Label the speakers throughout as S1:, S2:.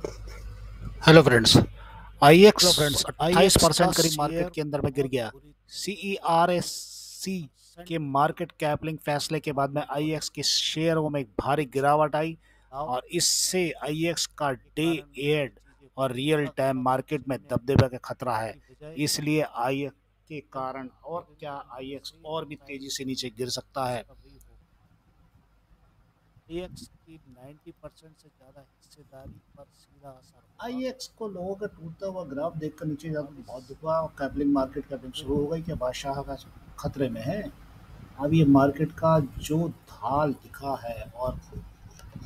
S1: Hello friends.
S2: Hello
S1: आईएक्स
S2: friends, आईएक्स का
S1: 28% करीब market
S2: share
S1: के अंदर में गिर गया। सीईआरएससी के मार्केट कैपलिंग फैसले के बाद में आईएक्स के शेयरों में एक भारी गिरावट आई और इससे आईएक्स का डे एड और रियल टाइम मार्केट में दबदबे का खतरा है। इसलिए आईएक्स के कारण और क्या आईएक्स और भी तेजी से नीचे गिर सकता है।
S2: आईएक्स की 90% से ज्यादा हिस्सेदारी पर सीधा असर हुआ।
S1: आईएक्स को लोगों का टूटता हुआ ग्राफ देखकर नीचे जाकर बहुत दुख हुआ और कैपलिंग मार्केट कैपलिंग शुरू हो गई कि बादशाह का खतरे में है। अब ये मार्केट का जो ढाल दिखा है और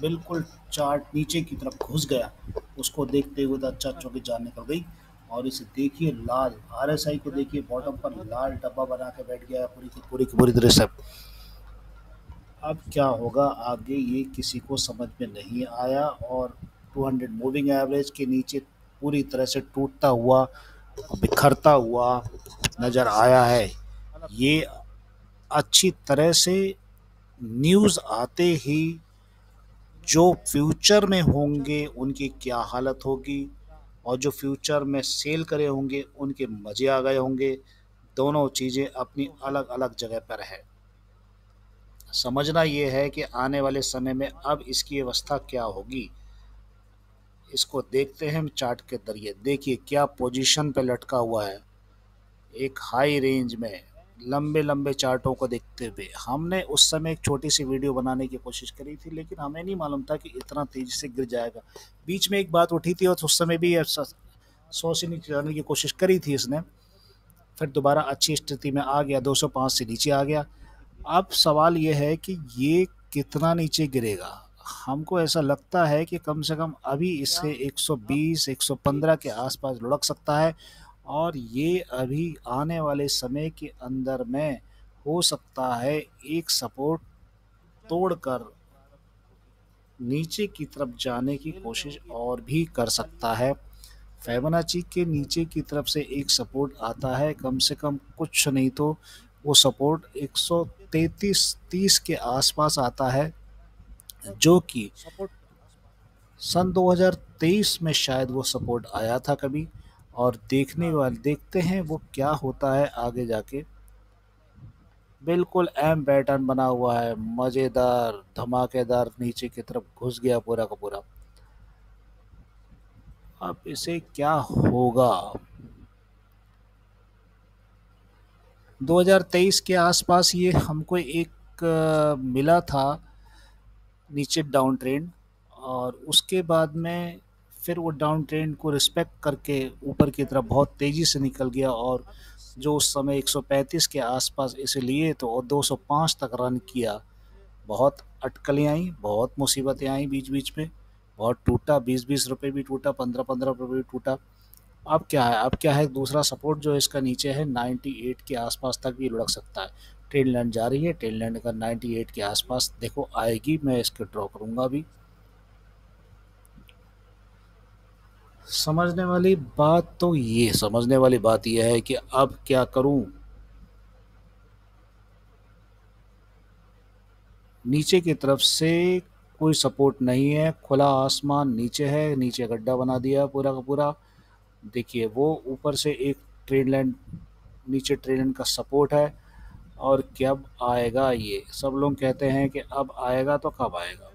S1: बिल्कुल चार्ट नीचे की तरफ घुस गया, उसको देखते हुए तो अच्छा अच्छों की जान निकल गई। और इसे देखिए, लाल आरएसआई को देखिए, बॉटम पर लाल डब्बा बना के बैठ गया है पूरी की पूरी तरह से। अब क्या होगा आगे ये किसी को समझ में नहीं आया और 200 मूविंग एवरेज के नीचे पूरी तरह से टूटता हुआ, बिखरता हुआ नजर आया है। ये अच्छी तरह से न्यूज़ आते ही जो फ्यूचर में होंगे उनकी क्या हालत होगी और जो फ्यूचर में सेल करे होंगे उनके मजे आ गए होंगे। दोनों चीज़ें अपनी अलग अलग जगह पर है। समझना ये है कि आने वाले समय में अब इसकी अवस्था क्या होगी। इसको देखते हैं हम चार्ट के जरिए। देखिए क्या पोजीशन पे लटका हुआ है, एक हाई रेंज में लंबे लंबे चार्टों को देखते हुए। हमने उस समय एक छोटी सी वीडियो बनाने की कोशिश करी थी, लेकिन हमें नहीं मालूम था कि इतना तेजी से गिर जाएगा। बीच में एक बात उठी थी और उस समय भी 100 से नीचे जाने की कोशिश करी थी इसने, फिर दोबारा अच्छी स्थिति में आ गया, 205 से नीचे आ गया। अब सवाल ये है कि ये कितना नीचे गिरेगा। हमको ऐसा लगता है कि कम से कम अभी इससे 120 115 के आसपास लुढ़क सकता है और ये अभी आने वाले समय के अंदर में हो सकता है एक सपोर्ट तोड़कर नीचे की तरफ जाने की कोशिश और भी कर सकता है। फिबोनाची के नीचे की तरफ से एक सपोर्ट आता है, कम से कम कुछ नहीं तो वो सपोर्ट 133-30 के आसपास आता है, जो कि सन 2023 में शायद वो सपोर्ट आया था कभी। और देखते हैं वो क्या होता है आगे जाके। बिल्कुल एम पैटर्न बना हुआ है, मज़ेदार धमाकेदार नीचे की तरफ घुस गया पूरा का पूरा। अब इसे क्या होगा। 2023 के आसपास ये हमको एक मिला था नीचे डाउन ट्रेंड, और उसके बाद में फिर वो डाउन ट्रेंड को रिस्पेक्ट करके ऊपर की तरफ बहुत तेज़ी से निकल गया और जो उस समय 135 के आसपास इसे लिए तो और 205 तक रन किया। बहुत अटकलें आई, बहुत मुसीबतें आई बीच बीच में, बहुत टूटा, 20-20 रुपए भी टूटा, 15-15 रुपए भी टूटा। अब क्या है दूसरा सपोर्ट जो इसका नीचे है 98 के आसपास तक भी लुढ़क सकता है। ट्रेन लाइन जा रही है, ट्रेन लाइन अगर 98 के आसपास देखो आएगी, मैं इसके ड्रॉ करूंगा अभी। समझने वाली बात यह है कि अब क्या करूं। नीचे की तरफ से कोई सपोर्ट नहीं है, खुला आसमान नीचे है, नीचे गड्ढा बना दिया पूरा का पूरा। देखिए वो ऊपर से एक ट्रेन लाइन, नीचे ट्रेन लाइन का सपोर्ट है। और कब आएगा ये, सब लोग कहते हैं कि अब आएगा, तो कब आएगा।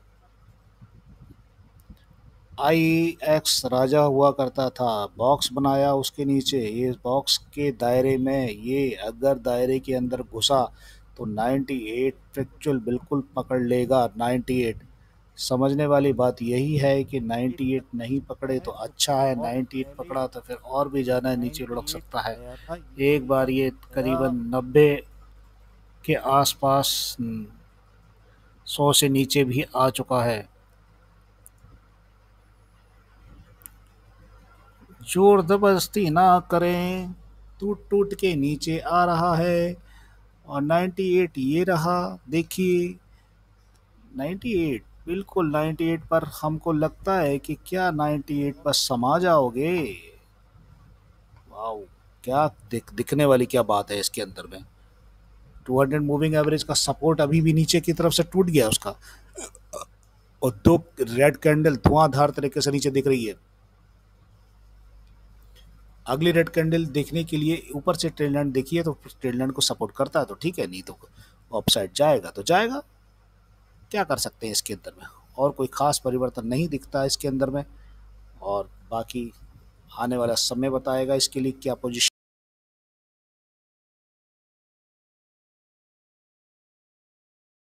S1: आई एक्स राजा हुआ करता था, बॉक्स बनाया उसके नीचे, ये बॉक्स के दायरे में ये अगर दायरे के अंदर घुसा तो 98 फ्रैक्चुअल बिल्कुल पकड़ लेगा। 98 समझने वाली बात यही है कि 98 नहीं पकड़े तो अच्छा है, 98 पकड़ा तो फिर और भी ज़्यादा नीचे लुढ़क
S2: 98
S1: सकता है।
S2: गया था,
S1: एक बार ये
S2: गया।
S1: करीबन 90 के आसपास 100 से नीचे भी आ चुका है। जोर जबरदस्ती ना करें, टूट टूट के नीचे आ रहा है। और 98 ये रहा, देखिए 98 बिल्कुल 98 पर हमको लगता है कि क्या 98 पर समा जाओगे। वाओ, क्या दिखने वाली क्या बात है इसके अंदर में। 200 मूविंग एवरेज का सपोर्ट अभी भी नीचे की तरफ से टूट गया उसका, और दो रेड कैंडल धुआंधार तरीके से नीचे दिख रही है। अगली रेड कैंडल देखने के लिए ऊपर से ट्रेंड लाइन देखिए, तो ट्रेंड लाइन को सपोर्ट करता है तो ठीक है, नहीं तो अपसाइड जाएगा तो जाएगा। क्या कर सकते हैं इसके अंदर में, और कोई खास परिवर्तन नहीं दिखता है इसके अंदर में। और बाकी आने वाला समय बताएगा इसके लिए क्या पोजीशन